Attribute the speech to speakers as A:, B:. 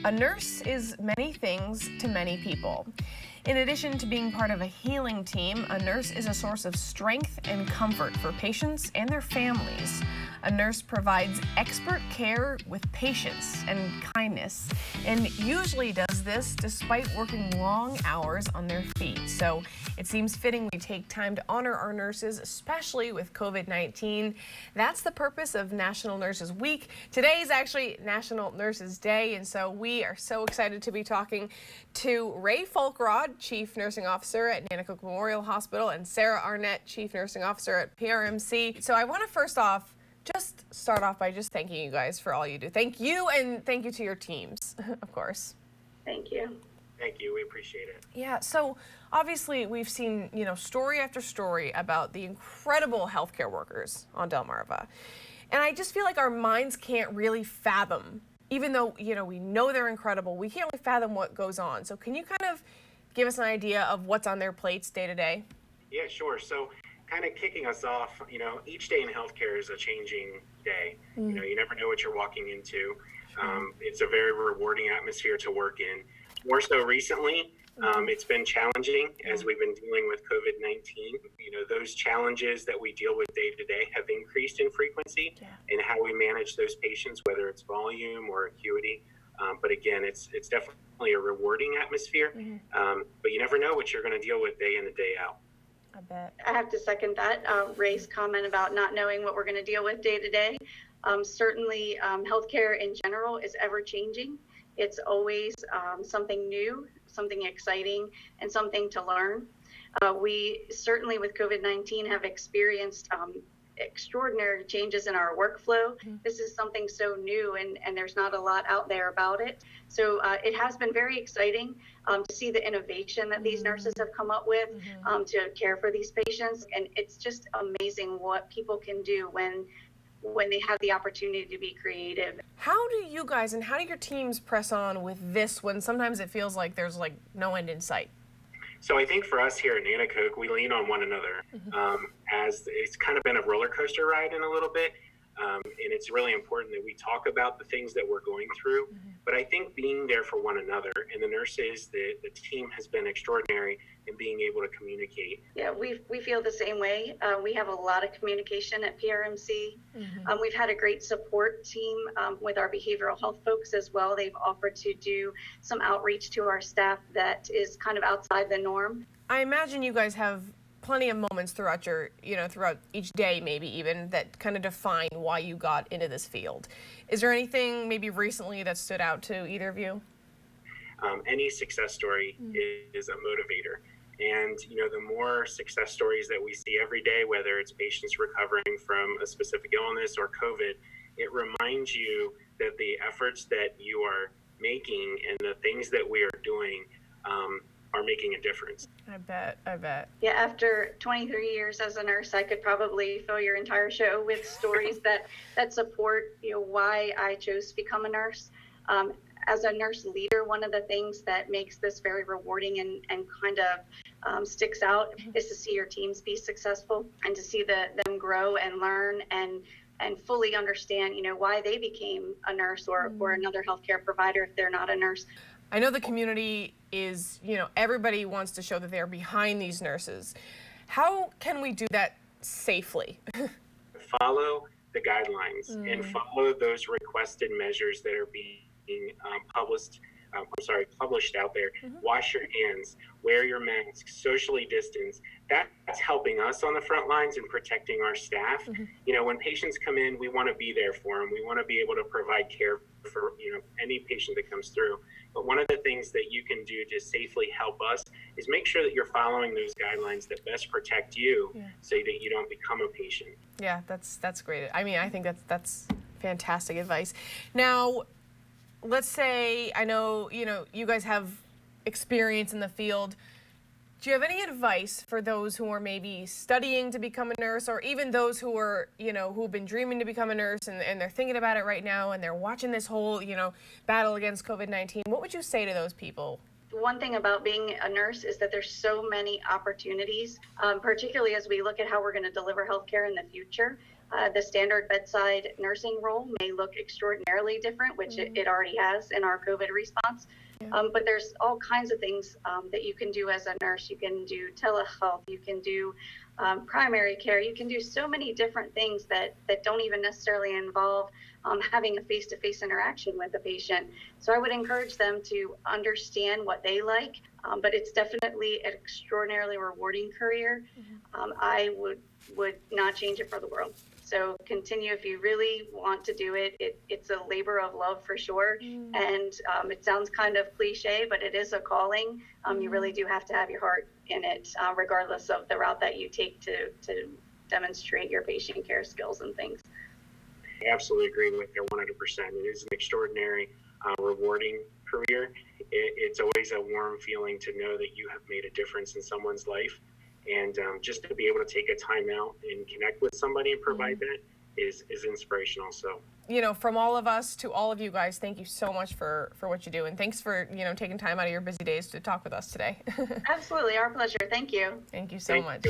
A: A nurse is many things to many people. In addition to being part of a healing team, a nurse is a source of strength and comfort for patients and their families. A nurse provides expert care with patience and kindness, and usually does this despite working long hours on their feet. So it seems fitting we take time to honor our nurses, especially with COVID-19. That's the purpose of National Nurses Week. Today is actually National Nurses Day, and so we are so excited to be talking to Ray Folkrod, Chief Nursing Officer at Nanticoke Memorial Hospital, and Sarah Arnett, Chief Nursing Officer at PRMC. So I want to first off just start off by just thanking you guys for all you do. Thank you, and thank you to your teams, of course.
B: Thank you.
C: Thank you. We appreciate it.
A: Yeah, so obviously we've seen, story after story about the incredible healthcare workers on Delmarva. And I just feel like our minds can't really fathom, even though, we know they're incredible, we can't really fathom what goes on. So can you kind of give us an idea of what's on their plates day to day?
C: Yeah, sure. So kind of kicking us off, each day in healthcare is a changing day. You never know what you're walking into. It's a very rewarding atmosphere to work in. More so recently, it's been challenging as we've been dealing with COVID-19. Those challenges that we deal with day to day have increased in frequency in how we manage those patients, whether it's volume or acuity. But again, it's definitely a rewarding atmosphere. But you never know what you're going to deal with day in and day out.
A: I bet.
B: I have to second that. Ray's comment about not knowing what we're going to deal with day to day. Certainly, healthcare in general is ever changing. It's always something new, something exciting, and something to learn. We certainly, with COVID-19, have experienced extraordinary changes in our workflow. This is something so new, and there's not a lot out there about it. So it has been very exciting to see the innovation that these nurses have come up with to care for these patients. And it's just amazing what people can do when they have the opportunity to be creative.
A: How do you guys and how do your teams press on with this when sometimes it feels like there's no end in sight?
C: So I think for us here at Nanticoke, we lean on one another as it's kind of been a roller coaster ride in a little bit. And it's really important that we talk about the things that we're going through. But I think being there for one another and the nurses, the team has been extraordinary in being able to communicate.
B: Yeah, we feel the same way. We have a lot of communication at PRMC. We've had a great support team with our behavioral health folks as well. They've offered to do some outreach to our staff that is kind of outside the norm.
A: I imagine you guys have plenty of moments throughout throughout each day, maybe even, that kind of define why you got into this field. Is there anything maybe recently that stood out to either of you?
C: Any success story is a motivator. And, the more success stories that we see every day, whether it's patients recovering from a specific illness or COVID, it reminds you that the efforts that you are making and the things that we are doing are making a difference.
A: I bet.
B: Yeah, after 23 years as a nurse, I could probably fill your entire show with stories that support why I chose to become a nurse. As a nurse leader, one of the things that makes this very rewarding and kind of sticks out is to see your teams be successful and to see them grow and learn and fully understand why they became a nurse or another healthcare provider if they're not a nurse.
A: I know the community is, everybody wants to show that they're behind these nurses. How can we do that safely?
C: Follow the guidelines and follow those requested measures that are being published out there. Wash your hands, wear your mask, socially distance. That's helping us on the front lines and protecting our staff. When patients come in, we want to be there for them. We want to be able to provide care for any patient that comes through. But one of the things that you can do to safely help us is make sure that you're following those guidelines that best protect you so that you don't become a patient.
A: Yeah, that's great. I mean, I think that's fantastic advice. Now, let's say, I know, you guys have experience in the field. Do you have any advice for those who are maybe studying to become a nurse, or even those who are, who've been dreaming to become a nurse and they're thinking about it right now and they're watching this whole, battle against COVID-19? What would you say to those people?
B: One thing about being a nurse is that there's so many opportunities, particularly as we look at how we're going to deliver healthcare in the future. The standard bedside nursing role may look extraordinarily different, which it already has in our COVID response. But there's all kinds of things that you can do as a nurse. You can do telehealth, you can do primary care, you can do so many different things that don't even necessarily involve having a face-to-face interaction with the patient. So I would encourage them to understand what they like, but it's definitely an extraordinarily rewarding career. I would not change it for the world. So continue if you really want to do it. It's a labor of love for sure. And it sounds kind of cliche, but it is a calling. You really do have to have your heart in it, regardless of the route that you take to demonstrate your patient care skills and things.
C: I absolutely agree with you 100%. It is an extraordinary, rewarding career. It's always a warm feeling to know that you have made a difference in someone's life. And just to be able to take a time out and connect with somebody and provide that is inspirational. So,
A: you know, from all of us to all of you guys, thank you so much for what you do. And thanks for, you know, taking time out of your busy days to talk with us today.
B: Absolutely. Our pleasure. Thank you.
A: Thank you so much.